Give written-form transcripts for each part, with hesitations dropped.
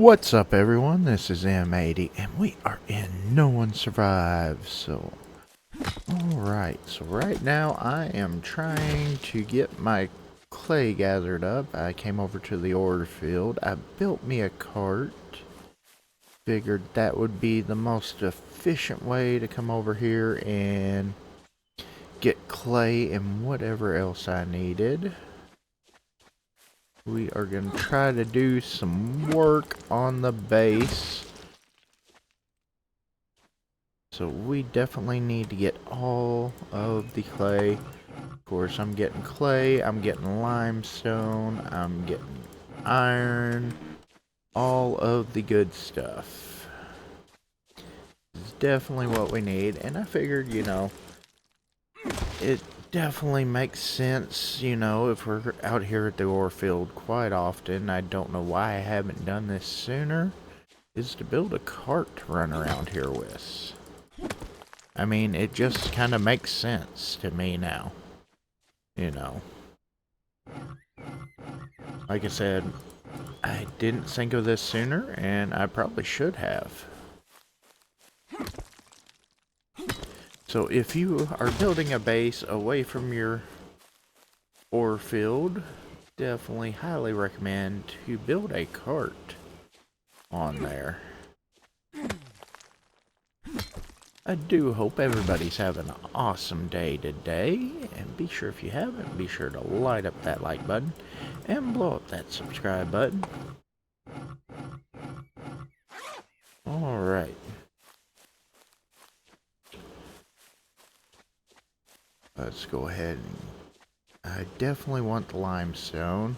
What's up, everyone? This is M80, and we are in No One Survives. Alright, so right now I am trying to get my clay gathered up. I came over to the ore field. I built me a cart. Figured that would be the most efficient way to come over here and get clay and whatever else I needed. We are going to try to do some work on the base. So we definitely need to get all of the clay. Of course, I'm getting clay, I'm getting limestone, I'm getting iron, all of the good stuff. It's definitely what we need, and I figured, it definitely makes sense, if we're out here at the ore field quite often. I don't know why I haven't done this sooner, is to build a cart to run around here with. I mean, it just kind of makes sense to me now. Like I said, I didn't think of this sooner, and I probably should have. So if you are building a base away from your ore field, definitely highly recommend to build a cart on there. I do hope everybody's having an awesome day today, and be sure, if you haven't, be sure to light up that like button and blow up that subscribe button. Alright. Let's go ahead and I definitely want the limestone.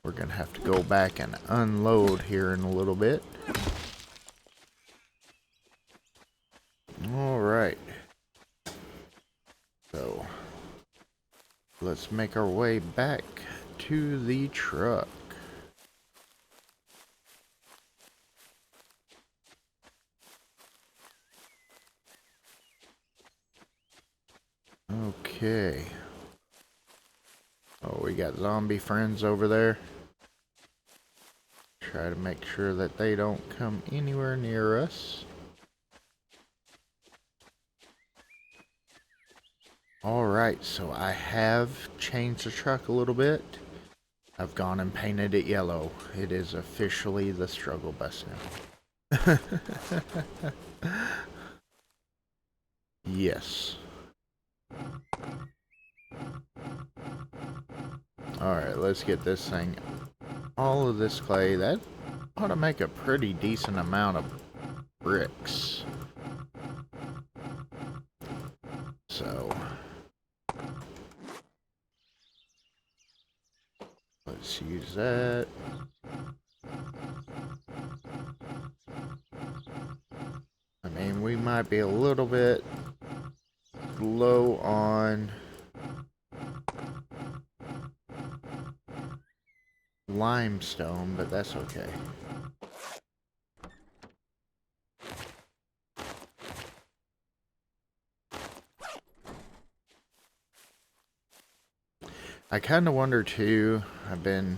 We're gonna have to go back and unload here in a little bit. Alright. So let's make our way back to the truck. Okay. Oh, we got zombie friends over there. Try to make sure that they don't come anywhere near us. Alright, so I have changed the truck a little bit. I've gone and painted it yellow. It is officially the struggle bus now. Yes. Alright, let's get this thing. All of this clay, that ought to make a pretty decent amount of bricks. So let's use that. I mean, we might be a little bit low on limestone, but that's okay. I kind of wonder too, I've been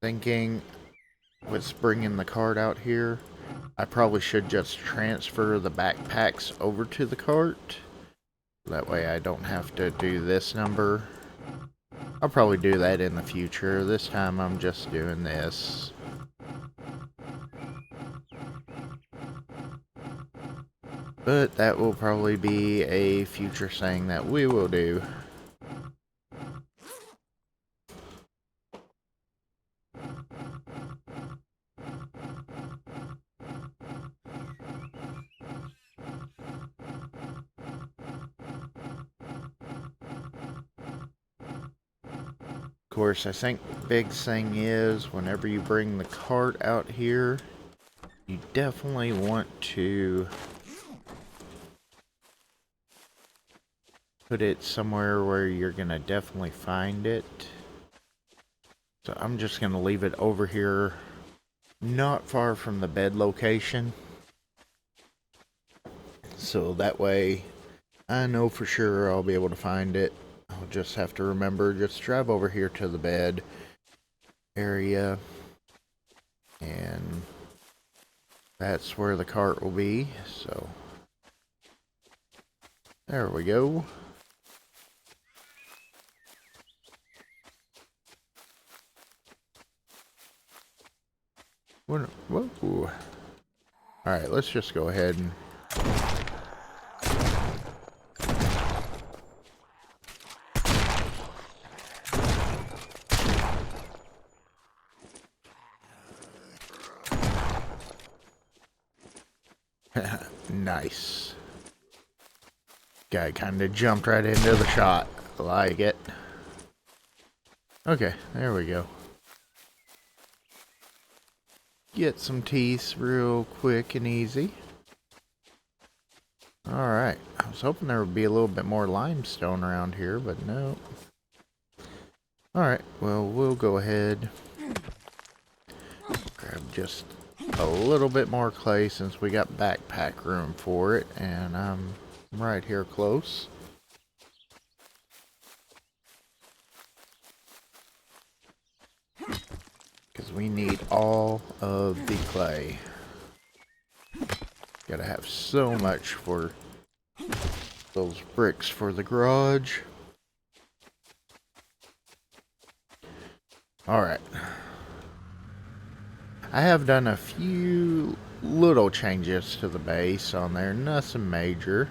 thinking with bringing the cart out here, I probably should just transfer the backpacks over to the cart. That way I don't have to do this number. I'll probably do that in the future. This time I'm just doing this. But that will probably be a future thing that we will do. Of course, I think the big thing is whenever you bring the cart out here, you definitely want to put it somewhere where you're going to definitely find it. So I'm just going to leave it over here, not far from the bed location. So that way I know for sure I'll be able to find it. I'll just have to remember, just drive over here to the bed area. And that's where the cart will be, so there we go. Whoa. Alright, let's just go ahead and nice. Guy kind of jumped right into the shot. Like it. Okay, there we go. Get some teeth real quick and easy. Alright, I was hoping there would be a little bit more limestone around here, but no. Alright, well, we'll go ahead. Grab just a little bit more clay since we got backpack room for it, and I'm right here close. Because we need all of the clay. Gotta have so much for those bricks for the garage. Alright. I have done a few little changes to the base on there, nothing major.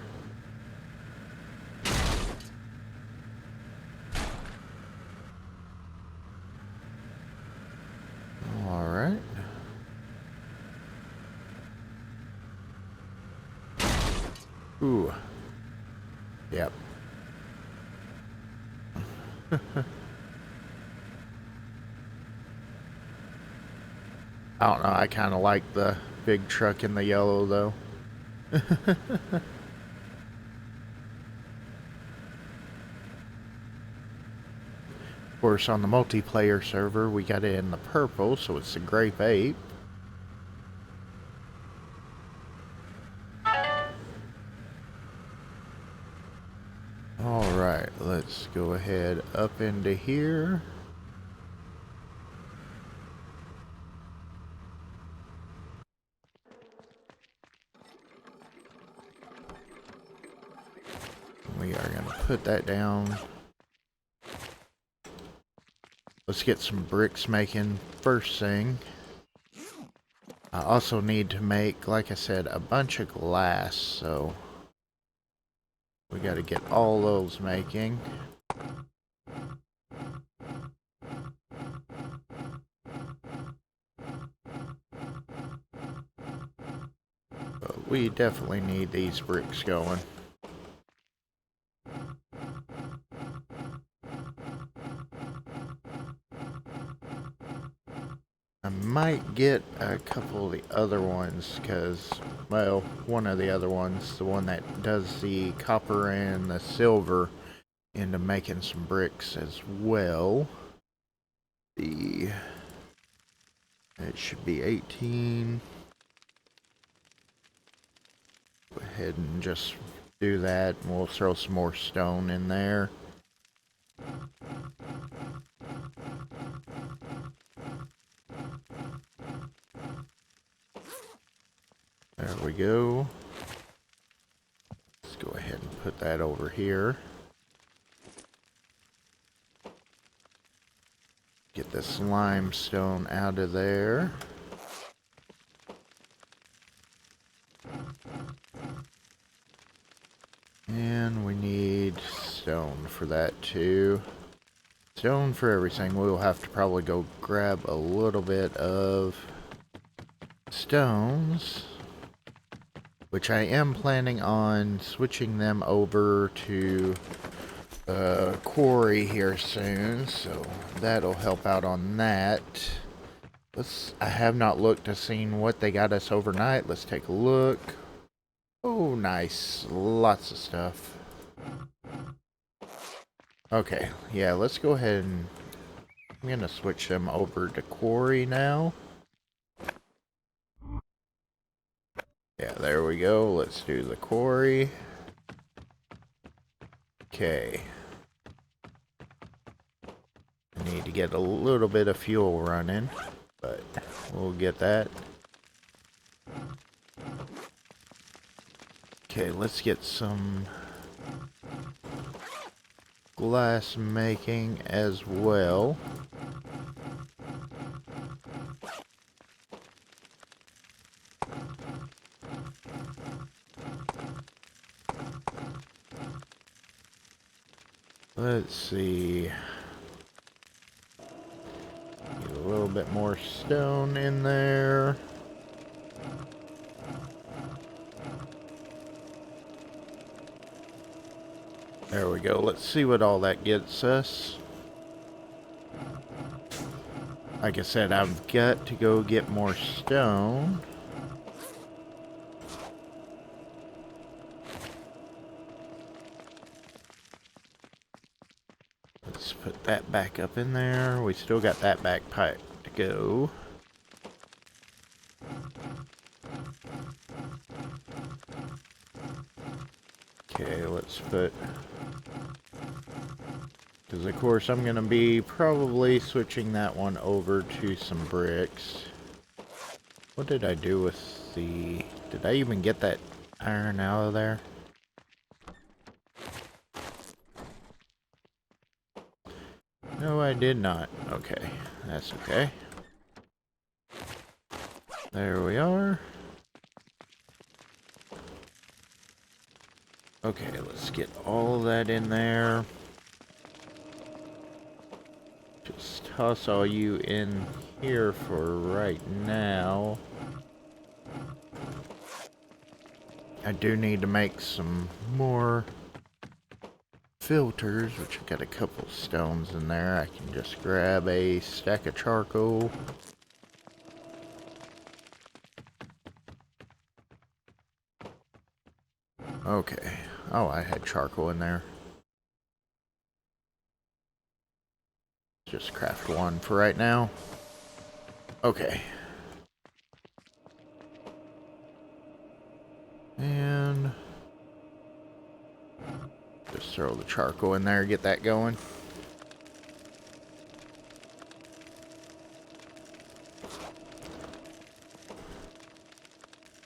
Alright. Ooh. Yep. I don't know, I kind of like the big truck in the yellow though. Of course, on the multiplayer server, we got it in the purple, so it's the Grape Ape. Alright, let's go ahead up into here. We are going to put that down. Let's get some bricks making first thing. I also need to make, like I said, a bunch of glass, so we got to get all those making. But we definitely need these bricks going. I might get a couple of the other ones because, well, one of the other ones, the one that does the copper and the silver, into making some bricks as well. It should be 18. Go ahead and just do that, and we'll throw some more stone in there. There we go. Let's go ahead and put that over here. Get this limestone out of there. And we need stone for that too. Stone for everything. We'll have to probably go grab a little bit of stones, which I am planning on switching them over to quarry here soon, so that'll help out on that. I have not looked to see what they got us overnight. Let's take a look. Oh, nice. Lots of stuff. Okay, yeah, let's go ahead and I'm gonna switch them over to quarry now. Yeah, there we go. Let's do the quarry. Okay. I need to get a little bit of fuel running, but We'll get that. Okay, let's get some glass making as well. Let's see. Get a little bit more stone in there. There we go. Let's see what all that gets us. Like I said, I've got to go get more stone. Let's put that back up in there. We still got that backpack to go. Okay, let's put... Because of course I'm going to be probably switching that one over to some bricks. What did I do with the... Did I even get that iron out of there? No, I did not. Okay, that's okay. There we are. Okay, let's get all of that in there. Just toss all you in here for right now. I do need to make some more filters, which I've got a couple stones in there. I can just grab a stack of charcoal. Okay. Oh, I had charcoal in there. Just craft one for right now. Okay. And just throw the charcoal in there, get that going.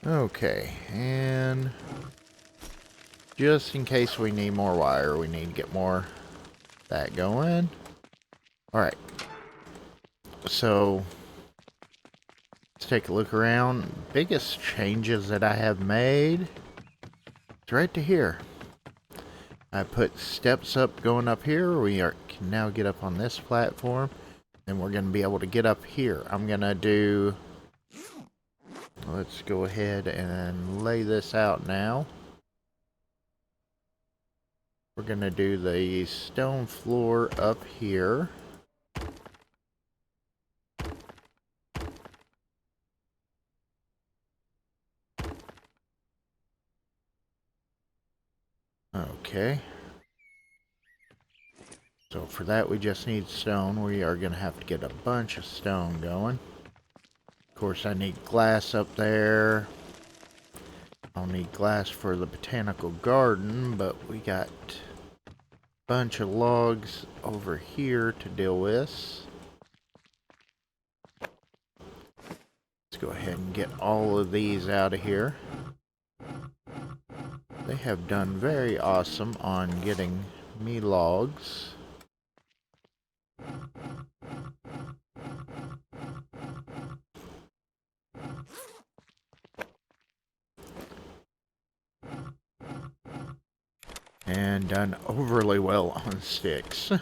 Okay, and just in case we need more wire, we need to get more that going. Alright. So let's take a look around. Biggest changes that I have made, it's right to here. I put steps up going up here. Can now get up on this platform. And we're going to be able to get up here. I'm going to do... Let's go ahead and lay this out now. We're going to do the stone floor up here. Okay. So for that we just need stone. We are going to have to get a bunch of stone going. Of course I need glass up there. I'll need glass for the botanical garden, but we got a bunch of logs over here to deal with. Let's go ahead and get all of these out of here. They have done very awesome on getting me logs. And done overly well on sticks.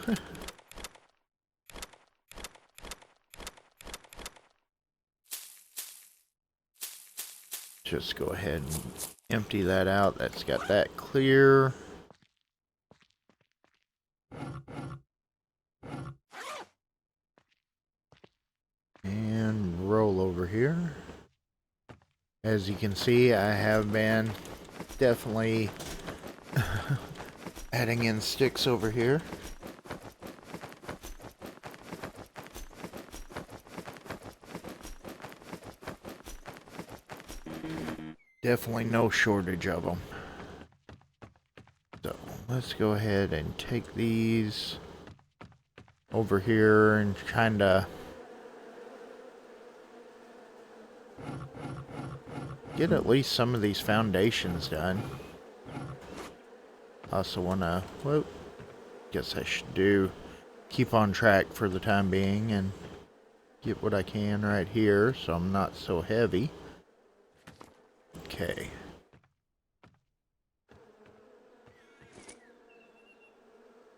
Just go ahead and empty that out. That's got that clear. And roll over here. As you can see, I have been definitely adding in sticks over here. Definitely no shortage of them. So let's go ahead and take these over here and kind of get at least some of these foundations done. Also wanna, whoop, guess I should keep on track for the time being and get what I can right here so I'm not so heavy. Okay.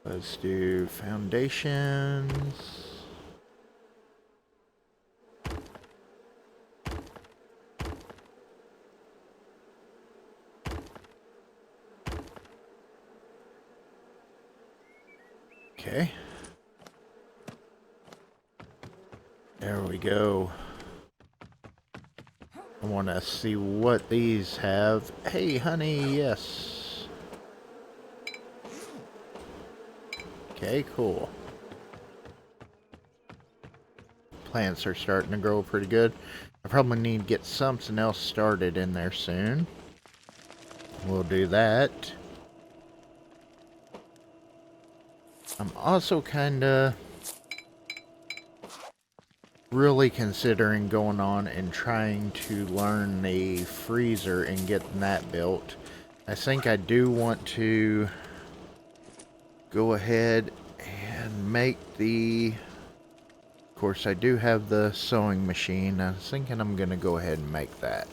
Let's do foundations. Okay. There we go. I want to see what these have. Hey, honey, yes. Okay, cool. Plants are starting to grow pretty good. I probably need to get something else started in there soon. We'll do that. I'm also kinda really considering going on and trying to learn the freezer and getting that built. I think I do want to go ahead and make the... Of course, I do have the sewing machine. I was thinking I'm going to go ahead and make that.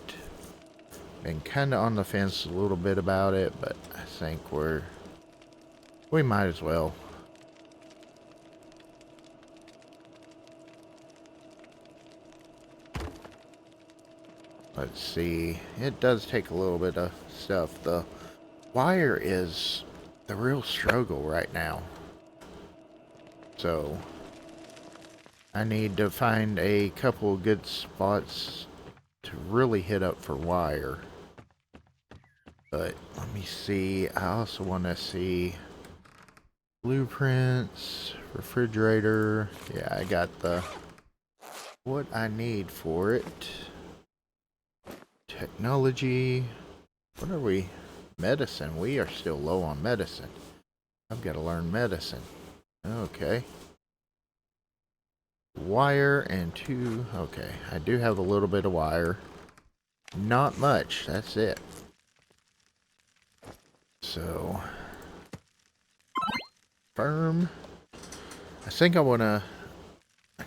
Been kind of on the fence a little bit about it, but I think we might as well. Let's see. It does take a little bit of stuff. The wire is the real struggle right now. So I need to find a couple of good spots to really hit up for wire. But let me see. I also want to see blueprints, refrigerator. Yeah, I got what I need for it. Technology. What are we? Medicine. We are still low on medicine. I've got to learn medicine. Okay. Wire and two. Okay, I do have a little bit of wire. Not much. That's it. So, firm. I think I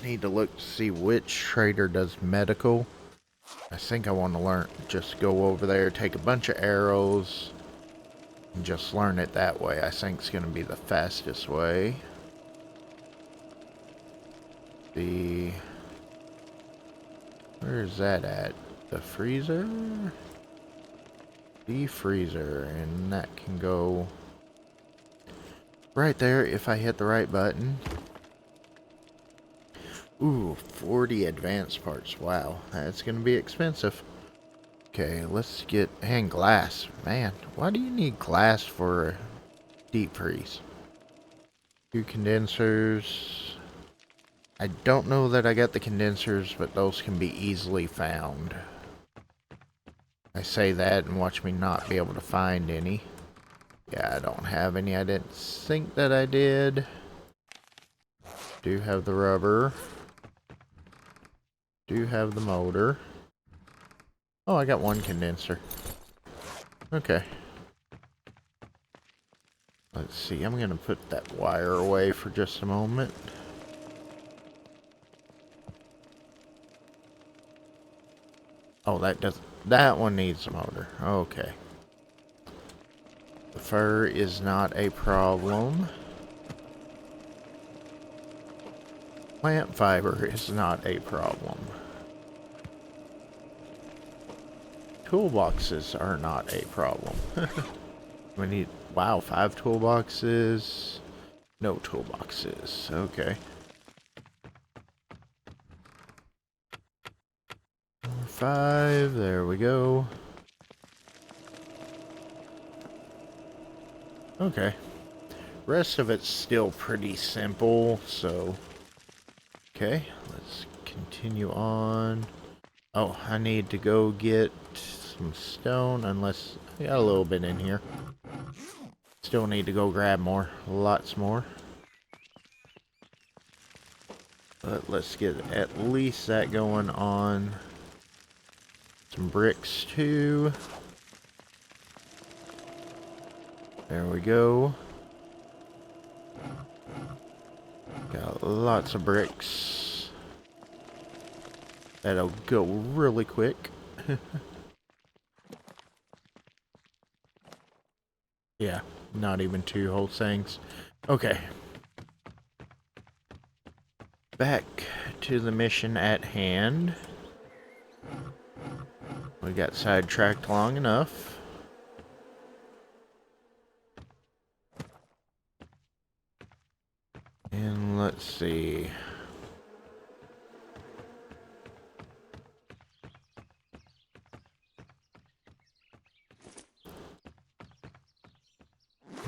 need to look to see which trader does medical. I think I want to learn, just go over there, take a bunch of arrows, and just learn it that way. I think it's going to be the fastest way. Where is that at? The freezer? The freezer, and that can go right there if I hit the right button. Ooh, 40 advanced parts. Wow, that's going to be expensive. Okay, let's get... And glass. Man, why do you need glass for a deep freeze? 2 condensers. I don't know that I got the condensers, but those can be easily found. I say that and watch me not be able to find any. Yeah, I don't have any. I didn't think that I did. Do have the rubber. Do have the motor. Oh, I got 1 condenser. Okay. Let's see. I'm going to put that wire away for just a moment. Oh, that one needs a motor. Okay. The fur is not a problem. Plant fiber is not a problem. Toolboxes are not a problem. We need, wow, 5 toolboxes. No toolboxes. Okay. 5, there we go. Okay. Rest of it's still pretty simple, so... Okay, let's continue on. Oh, I need to go get some stone, unless... I got a little bit in here. Still need to go grab more. Lots more. But let's get at least that going on some bricks too. There we go. Got lots of bricks. That'll go really quick. Yeah, not even 2 whole things. Okay. Back to the mission at hand. We got sidetracked long enough. And let's see.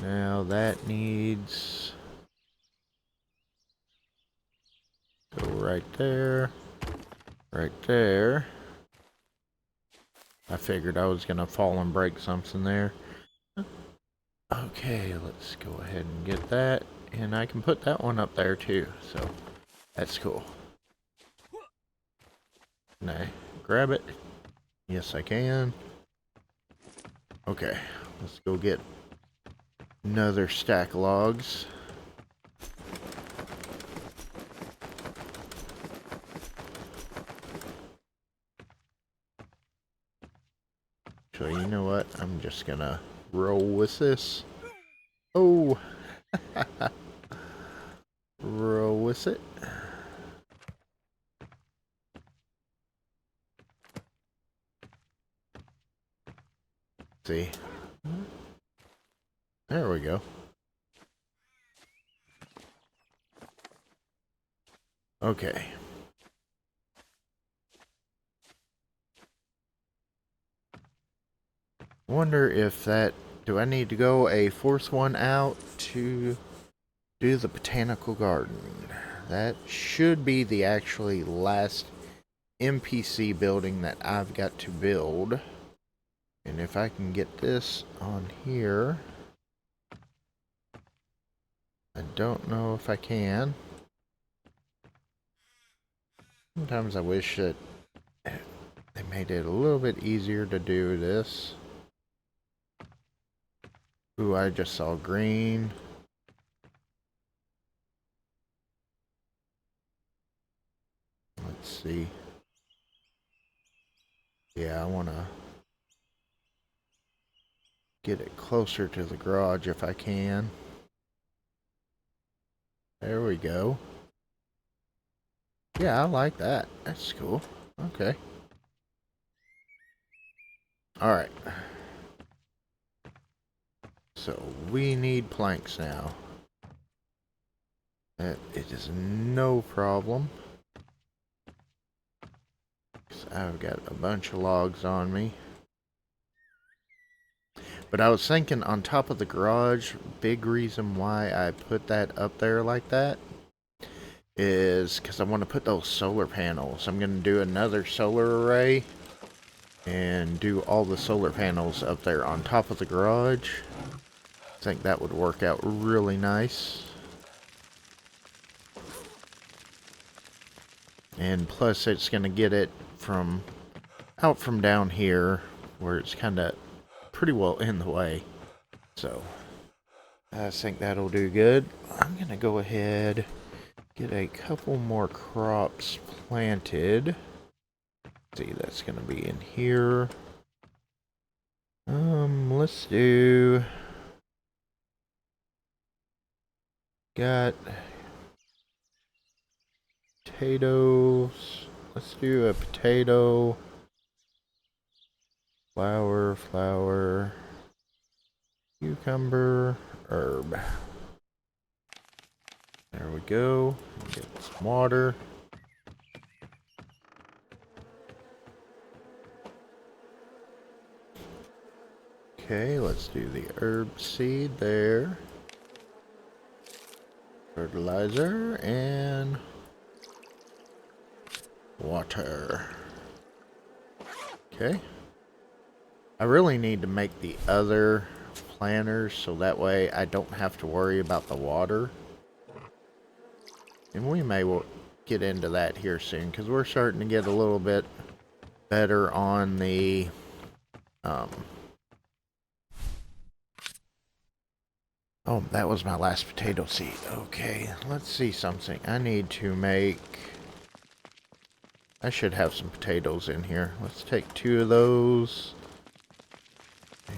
Now that needs... go right there. Right there. I figured I was gonna fall and break something there. Okay, let's go ahead and get that. And I can put that one up there too, so that's cool. Can I grab it? Yes, I can. Okay, let's go get another stack of logs. So you know what? I'm just gonna roll with this. Oh! Roll with it. See. There we go. Okay. Wonder if that... do I need to go a 4th one out to do the botanical garden? That should be the actually last NPC building that I've got to build. And if I can get this on here... I don't know if I can. Sometimes I wish that they made it a little bit easier to do this. Ooh, I just saw green. Let's see. Yeah, I want to get it closer to the garage if I can. There we go. Yeah, I like that. That's cool. Okay. Alright. So, we need planks now. That is no problem. I've got a bunch of logs on me. But I was thinking on top of the garage, big reason why I put that up there like that is because I want to put those solar panels. I'm going to do another solar array and do all the solar panels up there on top of the garage. I think that would work out really nice. And plus it's going to get it from out from down here where it's kind of pretty well in the way. So I think that'll do good. I'm going to go ahead get a couple more crops planted. See, that's going to be in here. Let's do... got potatoes. Let's do a potato. Flower. Cucumber. Herb. There we go. Get some water. Okay, let's do the herb seed there. Fertilizer and water. Okay. I really need to make the other planters so that way I don't have to worry about the water. And we may get into that here soon because we're starting to get a little bit better on the um oh, that was my last potato seed. Okay, let's see something. I need to make, I should have some potatoes in here. Let's take 2 of those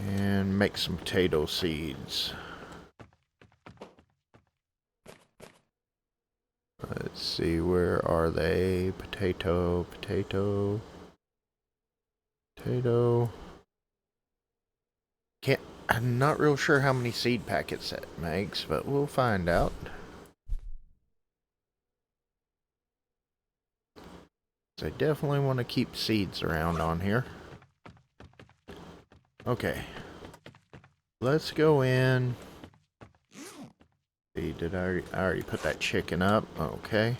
and make some potato seeds. Let's see, where are they? Potato, potato, potato. Can't, I'm not real sure how many seed packets that makes, but we'll find out. So I definitely want to keep seeds around on here. Okay. Let's go in. See, did I already put that chicken up? Okay.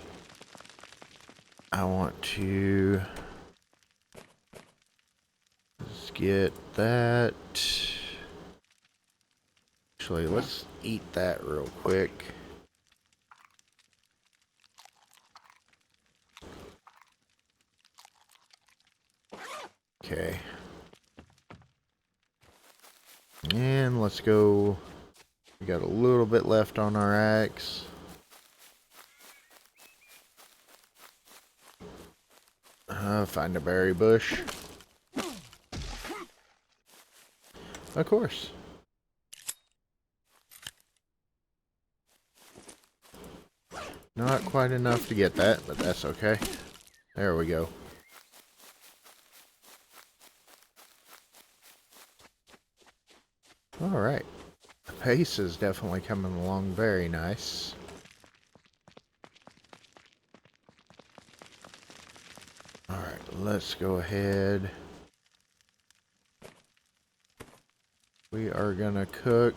I want to just get that. Actually, let's eat that real quick. Okay. And let's go. We got a little bit left on our axe. Find a berry bush. Of course. Not quite enough to get that, but that's okay. There we go. Alright. The pace is definitely coming along very nice. Alright, let's go ahead. We are gonna cook.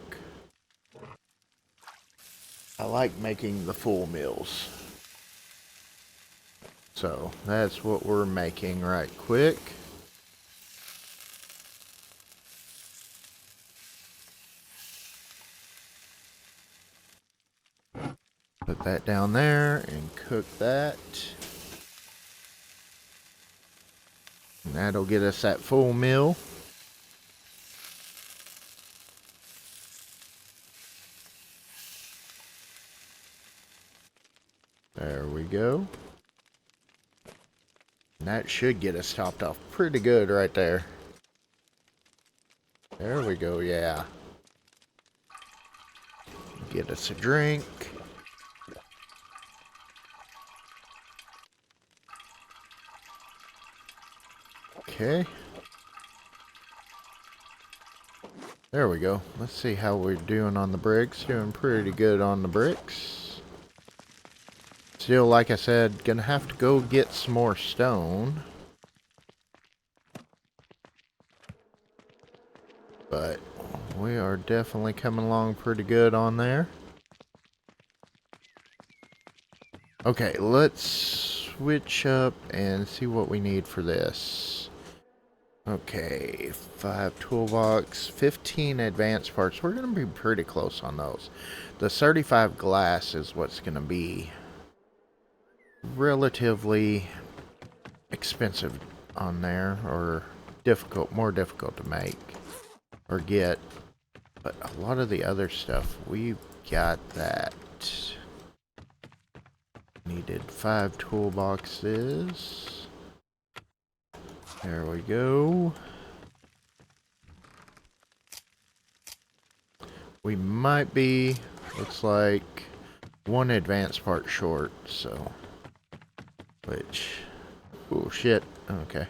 I like making the full meals. So, that's what we're making right quick. Put that down there and cook that. And that'll get us that full meal. There we go. And that should get us topped off pretty good right there. There we go, yeah. Get us a drink. Okay. There we go. Let's see how we're doing on the bricks. Doing pretty good on the bricks. Still, like I said, gonna have to go get some more stone. But we are definitely coming along pretty good on there. Okay, let's switch up and see what we need for this. Okay, 5 toolbox, 15 advanced parts. We're going to be pretty close on those. The 35 glass is what's going to be relatively expensive on there, or more difficult to make or get. But a lot of the other stuff, we've got that. Needed 5 toolboxes. There we go. We might be, looks like, 1 advanced part short, so. Which, oh shit, okay.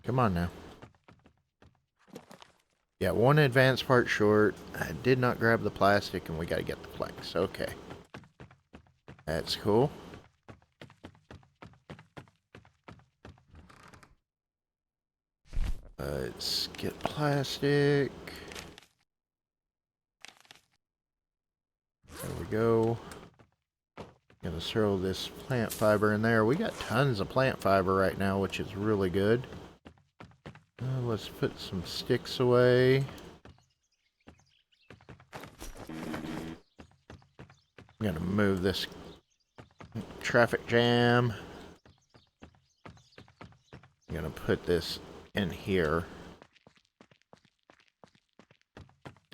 Come on now. Yeah, 1 advanced part short. I did not grab the plastic and we gotta get the planks, okay. That's cool. Let's get plastic. There we go. Gonna throw this plant fiber in there. We got tons of plant fiber right now, which is really good. Let's put some sticks away. I'm gonna move this traffic jam. put this in here.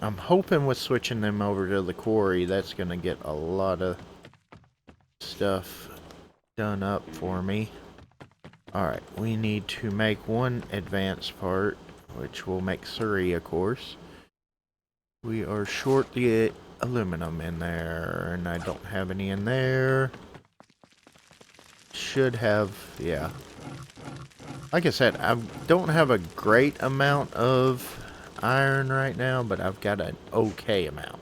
I'm hoping with switching them over to the quarry, that's going to get a lot of stuff done up for me. Alright, we need to make one advanced part, which will make 3, of course. We are short the aluminum in there, and I don't have any in there. Should have, yeah. Like I said, I don't have a great amount of iron right now, but I've got an okay amount,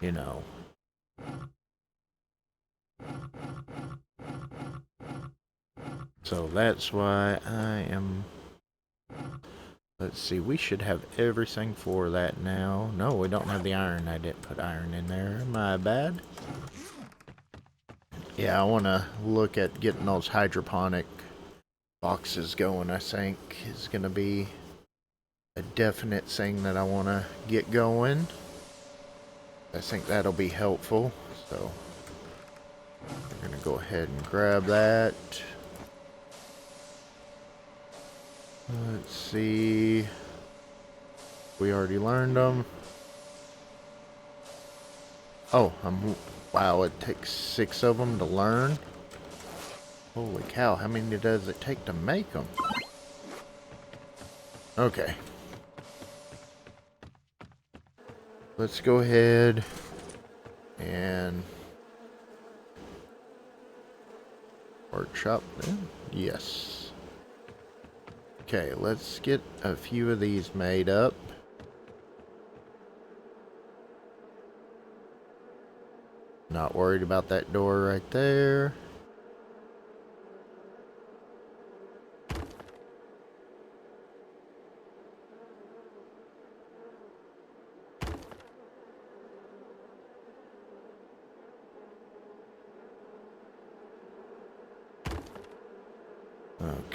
you know. So that's why I am... Let's see, we should have everything for that now. No, we don't have the iron. I didn't put iron in there. My bad. Yeah, I want to look at getting those hydroponic boxes going, I think, is going to be a definite thing that I want to get going. I think that'll be helpful. So, we're going to go ahead and grab that. Let's see. We already learned them. Oh, wow, it takes 6 of them to learn. Holy cow, how many does it take to make them? Okay. Let's go ahead and workshop them. Yes. Okay, let's get a few of these made up. Not worried about that door right there.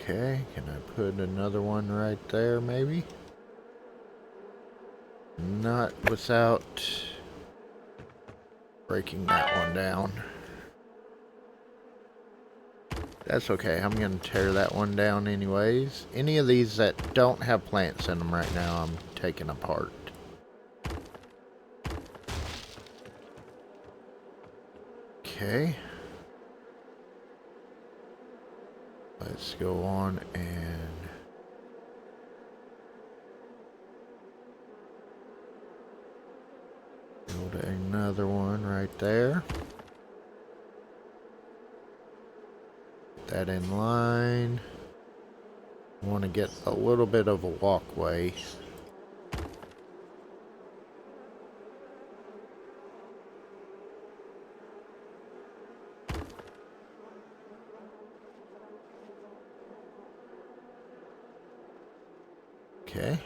Okay, can I put another one right there maybe? Not without breaking that one down. That's okay, I'm going to tear that one down anyways. Any of these that don't have plants in them right now, I'm taking apart. Okay. Let's go on and build another one right there. Put that in line. Want to get a little bit of a walkway. Okay.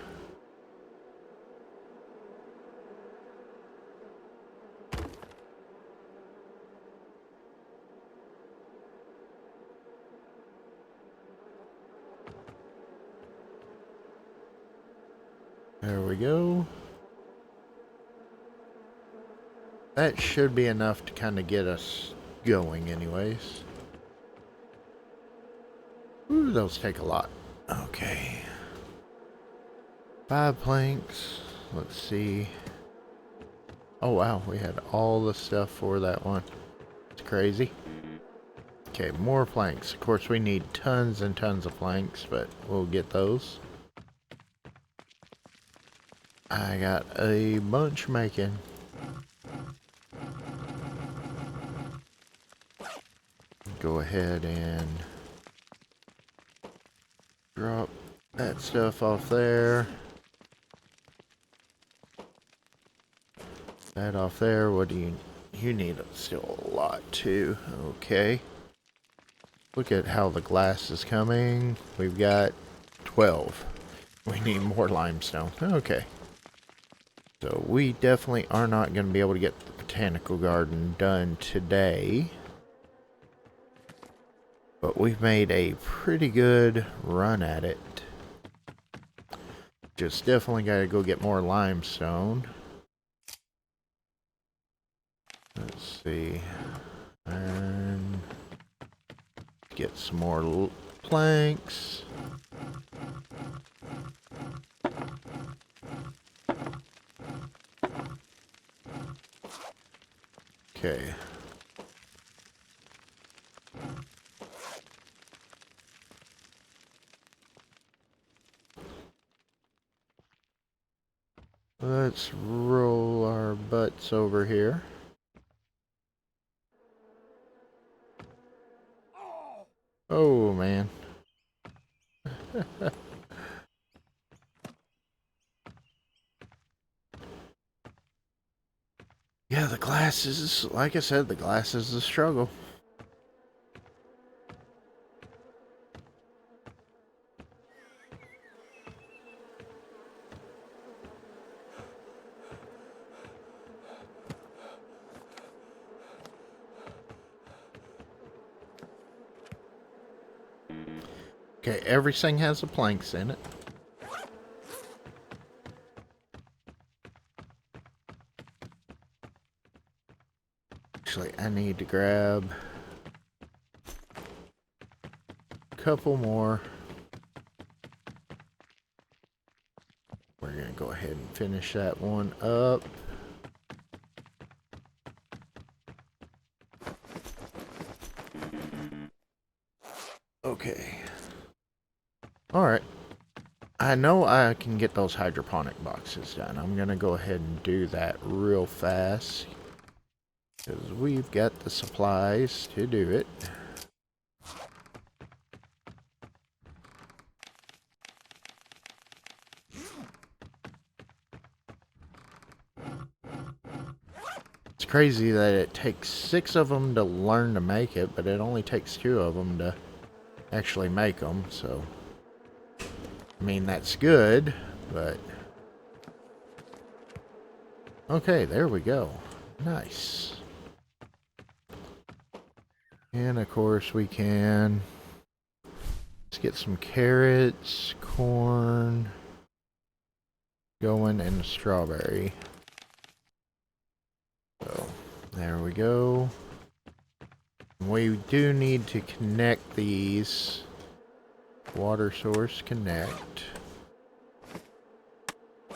There we go. That should be enough to kind of get us going anyways. Ooh, those take a lot. Okay. 5 planks. Let's see. Oh wow, we had all the stuff for that one. It's crazy. Okay, more planks. Of course, we need tons and tons of planks, but we'll get those. I got a bunch making. Go ahead and drop that stuff off there. That off there. What do you need still a lot too. Okay. Look at how the glass is coming. We've got 12. We need more limestone. Okay. So we definitely are not going to be able to get the botanical garden done today. But we've made a pretty good run at it. Just definitely got to go get more limestone. Let's see. And get some more planks. Okay. Let's roll our butts over here. Oh, man. Yeah, the glass is, like I said, the glass is the struggle. Okay, everything has the planks in it. Actually, I need to grab a couple more. We're going to go ahead and finish that one up. Okay. Alright. I know I can get those hydroponic boxes done. I'm going to go ahead and do that real fast, because we've got the supplies to do it. It's crazy that it takes 6 of them to learn to make it, but it only takes 2 of them to actually make them, so... I mean, that's good, but... Okay, there we go. Nice. And of course we can... Let's get some carrots, corn... going, and a strawberry. So, there we go. We do need to connect these. Water source connect.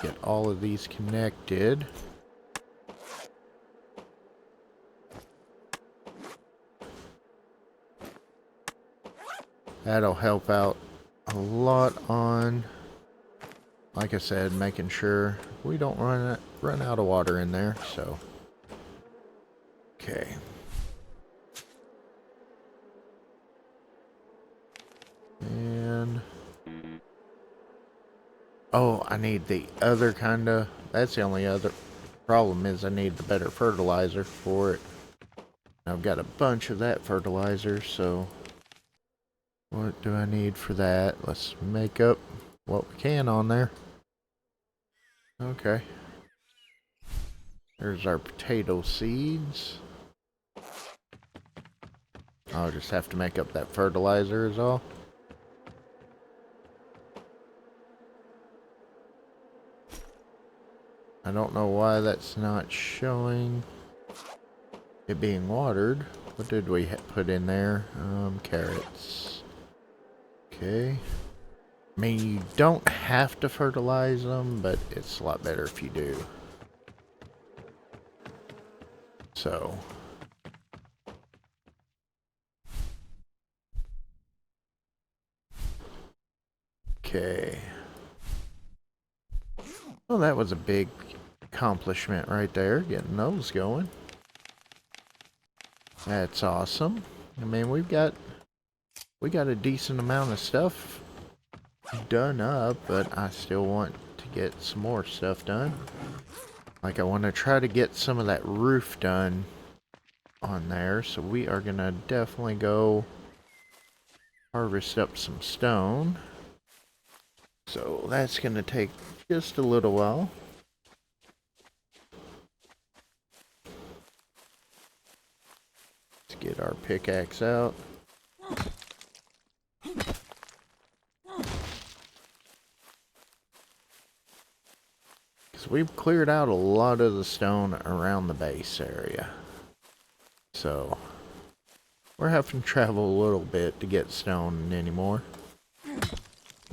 Get all of these connected. That'll help out a lot on, like I said, making sure we don't run out of water in there, so. Okay. And oh, I need the other kinda, that's the only other problem is I need the better fertilizer for it. I've got a bunch of that fertilizer, so what do I need for that? Let's make up what we can on there. Okay. There's our potato seeds. I'll just have to make up that fertilizer is all. I don't know why that's not showing it being watered. What did we put in there? Carrots. Okay. I mean, you don't have to fertilize them, but it's a lot better if you do. So. Okay. Well, that was a big accomplishment right there, getting those going. That's awesome. I mean, we got a decent amount of stuff done up, but I still want to get some more stuff done. Like, I want to try to get some of that roof done on there, so we are gonna definitely go harvest up some stone. So that's gonna take just a little while. Let's get our pickaxe out. Because we've cleared out a lot of the stone around the base area. So we're having to travel a little bit to get stone anymore.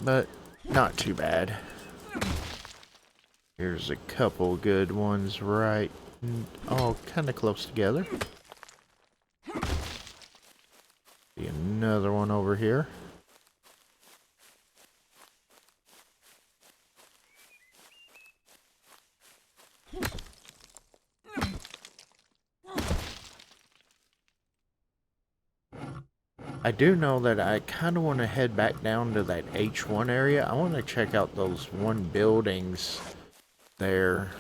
But not too bad. Here's a couple good ones right all kind of close together. See another one over here. I do know that I kind of want to head back down to that H1 area. I want to check out those one buildings there,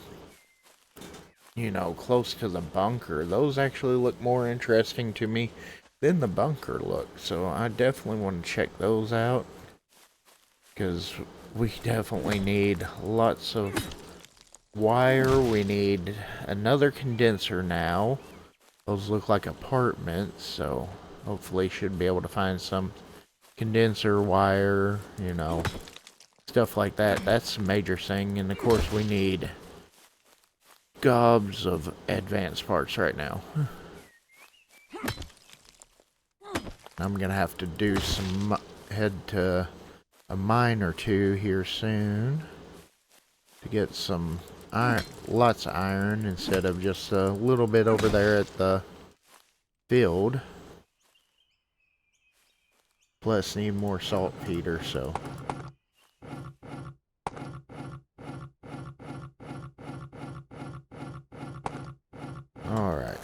you know, close to the bunker. Those actually look more interesting to me than the bunker look. So I definitely want to check those out, because we definitely need lots of wire. We need another condenser now. Those look like apartments, so hopefully should be able to find some condenser wire, you know, stuff like that. That's a major thing. And of course we need gobs of advanced parts right now. I'm gonna have to do some, head to a mine or two here soon to get some iron, lots of iron instead of just a little bit over there at the field. Plus need more saltpeter, so. Alright.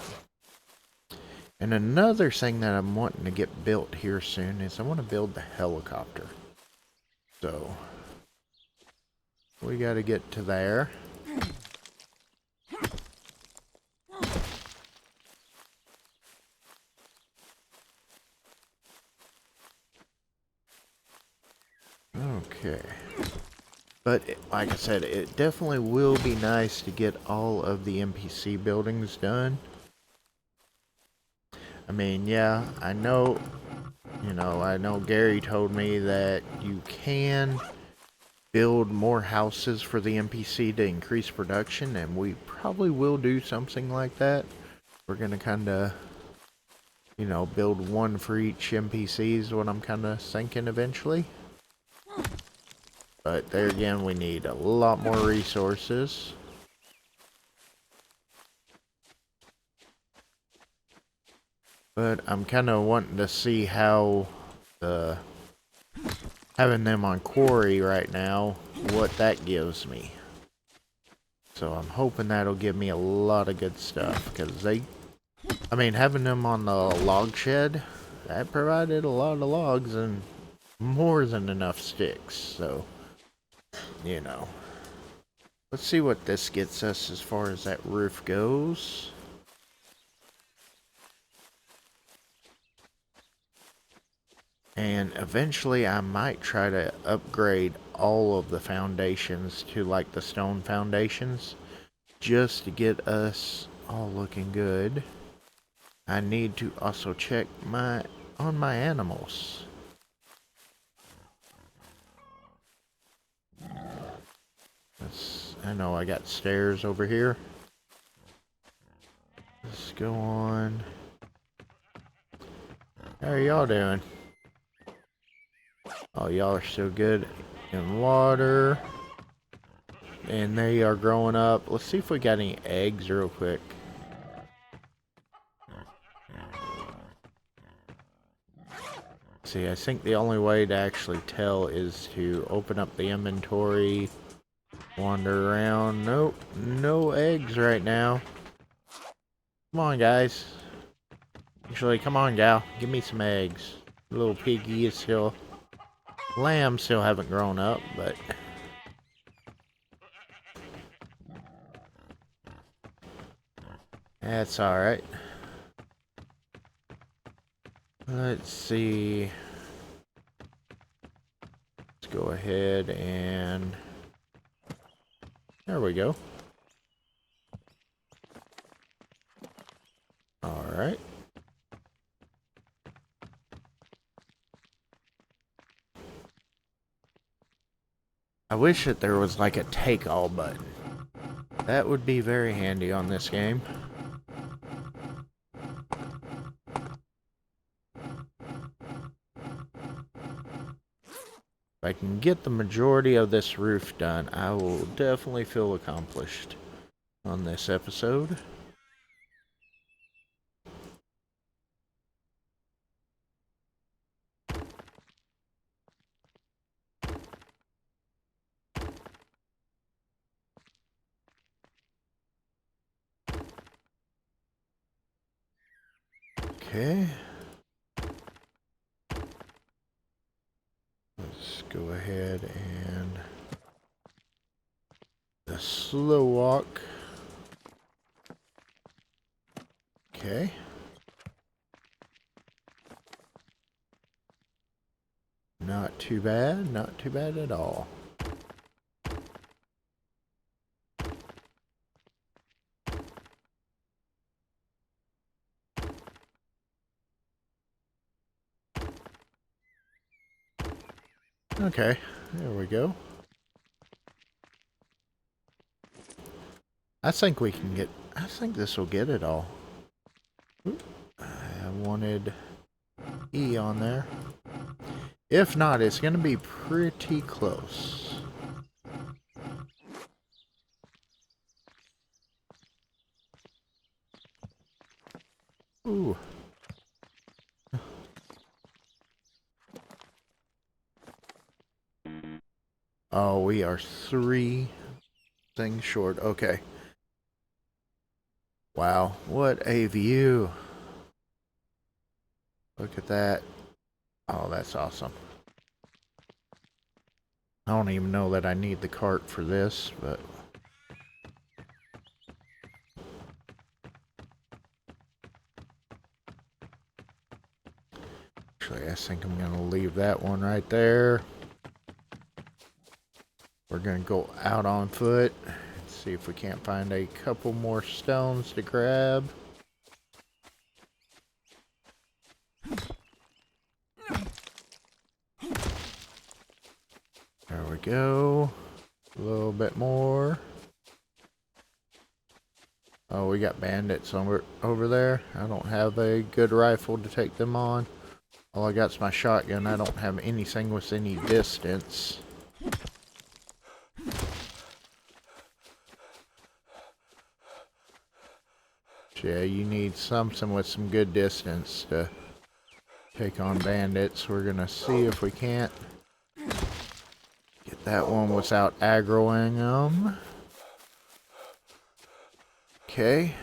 And another thing that I'm wanting to get built here soon is I want to build the helicopter. So we got to get to there. Okay. But like I said, it definitely will be nice to get all of the NPC buildings done. I mean, yeah, I know, you know, I know Gary told me that you can build more houses for the NPC to increase production, and we probably will do something like that. We're gonna kind of, you know, build one for each NPC is what I'm kind of thinking eventually. But there again, we need a lot more resources. But I'm kind of wanting to see how having them on quarry right now, what that gives me. So I'm hoping that'll give me a lot of good stuff, because I mean, having them on the log shed, that provided a lot of logs and more than enough sticks, so, you know. Let's see what this gets us as far as that roof goes. And eventually I might try to upgrade all of the foundations to like the stone foundations, just to get us all looking good. I need to also check on my animals. I know I got stairs over here. Let's go on. How are y'all doing? Oh, y'all are so good in water. And they are growing up. Let's see if we got any eggs real quick. See, I think the only way to actually tell is to open up the inventory, wander around. Nope, no eggs right now. Come on, guys. Actually, come on, gal. Give me some eggs. Little piggy is still... Lambs still haven't grown up, but... That's alright. Let's see. Let's go ahead and... There we go. Alright. I wish that there was like a take all button. That would be very handy on this game. If I can get the majority of this roof done, I will definitely feel accomplished. on this episode. Okay. Let's go ahead and the slow walk. Okay. Not too bad, not too bad at all. Okay, there we go. I think we can get, I think this will get it all. Oop, I wanted E on there. If not, it's going to be pretty close. Ooh. Oh, we are 3 things short. Okay. Wow, what a view. Look at that. Oh, that's awesome. I don't even know that I need the cart for this, but... Actually, I think I'm going to leave that one right there. We're going to go out on foot. See if we can't find a couple more stones to grab. There we go. A little bit more. Oh, we got bandits over there. I don't have a good rifle to take them on. All I got's my shotgun. I don't have anything with any distance. Yeah, you need something with some good distance to take on bandits. We're gonna see if we can't get that one without aggroing them. Okay.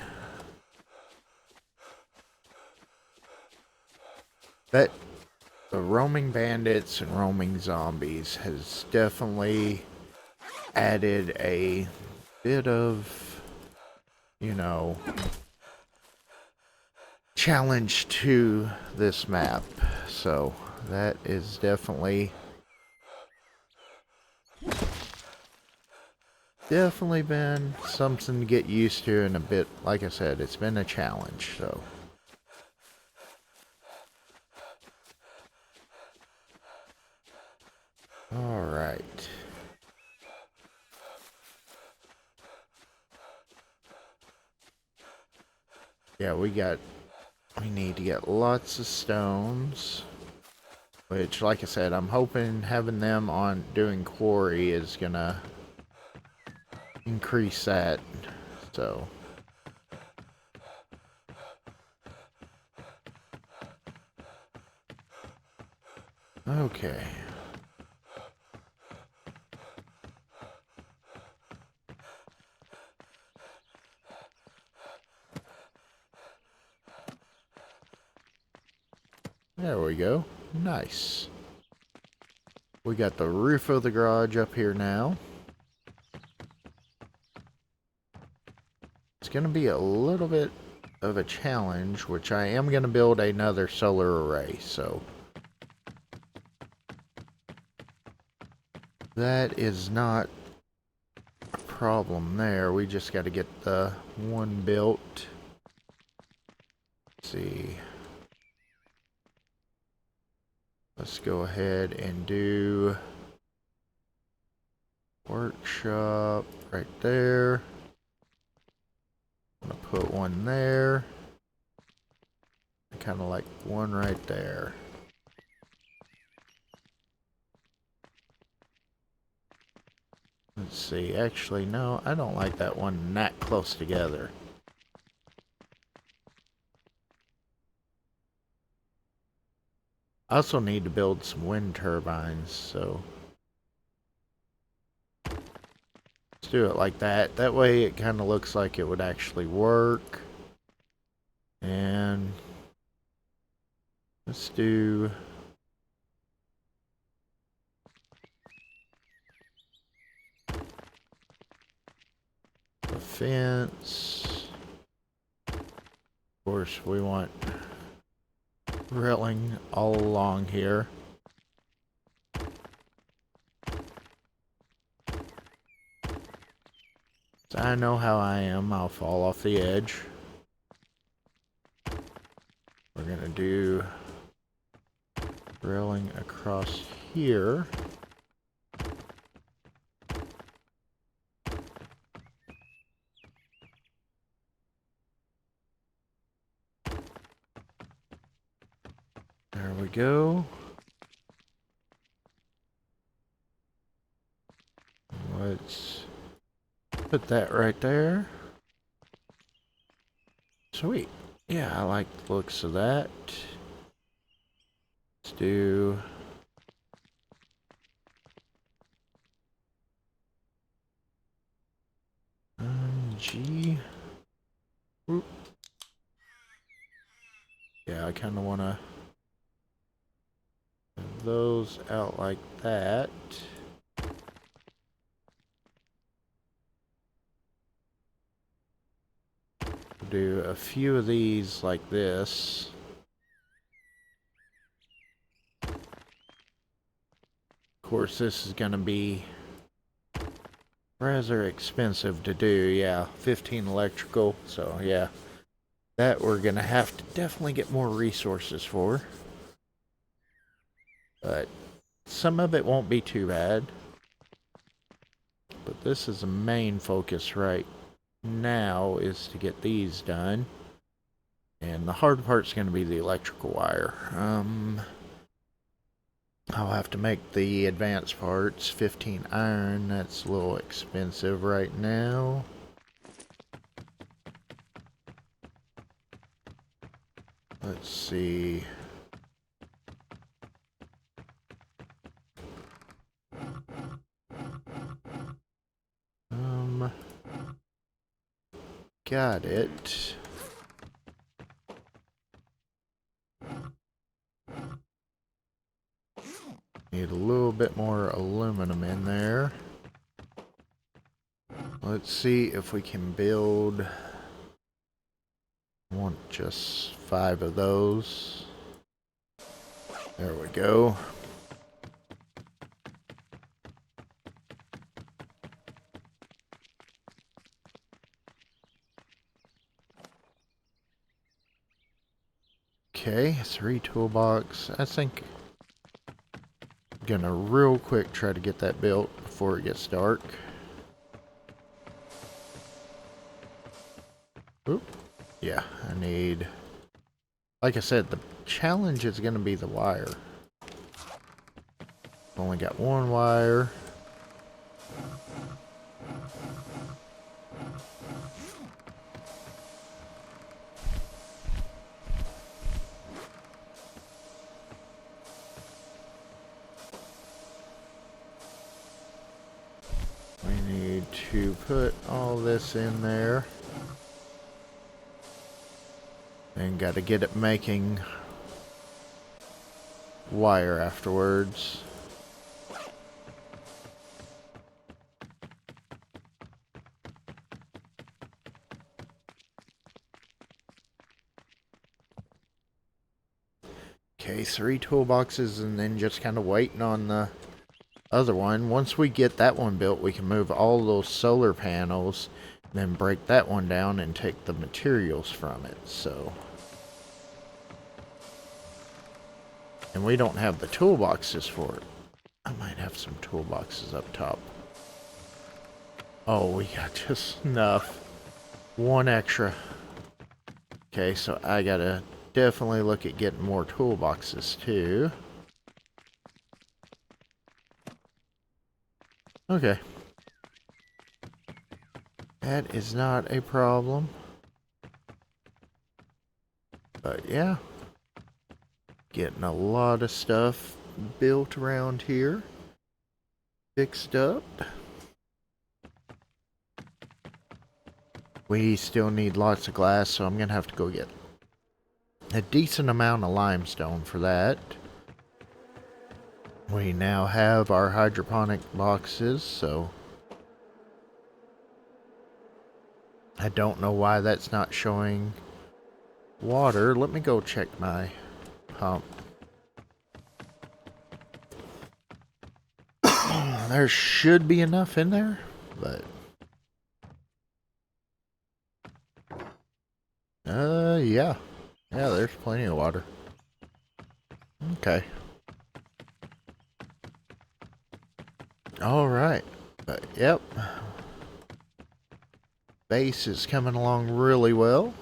That the roaming bandits and roaming zombies has definitely added a bit of, you know, challenge to this map. So that is definitely been something to get used to, and a bit, like I said, it's been a challenge. So all right. Yeah, we need to get lots of stones. Which, like I said, I'm hoping having them on doing quarry is gonna increase that. So. Okay. There we go. Nice. We got the roof of the garage up here now. It's going to be a little bit of a challenge, which I am going to build another solar array, so that is not a problem there. We just got to get the one built. Let's see. Let's go ahead and do workshop right there. I'm gonna put one there. I kind of like one right there. Let's see. Actually, no, I don't like that one that close together. I also need to build some wind turbines, so let's do it like that. That way it kind of looks like it would actually work. And let's do a fence. Of course, we want railing all along here. So I know how I am. I'll fall off the edge. We're gonna do railing across here. There we go. Let's put that right there. Sweet. Yeah, I like the looks of that. Let's do G. Oop. Yeah, I kind of want to have those out like that. Do a few of these like this. Of course, this is going to be rather expensive to do. Yeah, 15 electrical. So, yeah, that we're going to have to definitely get more resources for. But some of it won't be too bad. But this is the main focus right now, is to get these done. And the hard part's going to be the electrical wire. I'll have to make the advanced parts. 15 iron, that's a little expensive right now. Let's see. Got it. Need a little bit more aluminum in there. Let's see if we can build. I want just 5 of those. There we go. Okay, 3 toolbox. I think I'm gonna real quick try to get that built before it gets dark. Oop. Yeah, I need... Like I said, the challenge is gonna be the wire. Only got 1 wire. We need to put all this in there. And got to get it making wire afterwards. Okay, 3 toolboxes and then just kind of waiting on the other one. Once we get that one built, we can move all those solar panels, then break that one down and take the materials from it. So, and we don't have the toolboxes for it. I might have some toolboxes up top. Oh, we got just enough. 1 extra. Okay, so I gotta definitely look at getting more toolboxes too. Okay. That is not a problem. But yeah, getting a lot of stuff built around here. Fixed up. We still need lots of glass, so I'm going to have to go get a decent amount of limestone for that. We now have our hydroponic boxes, so I don't know why that's not showing water. Let me go check my pump. There should be enough in there, but yeah. Yeah, there's plenty of water. Okay. Alright. But, yep. Base is coming along really well.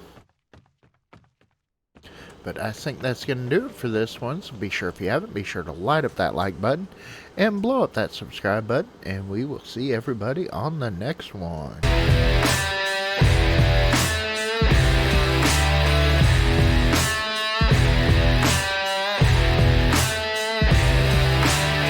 But I think that's going to do it for this one. So be sure, if you haven't, be sure to light up that like button and blow up that subscribe button. And we will see everybody on the next one.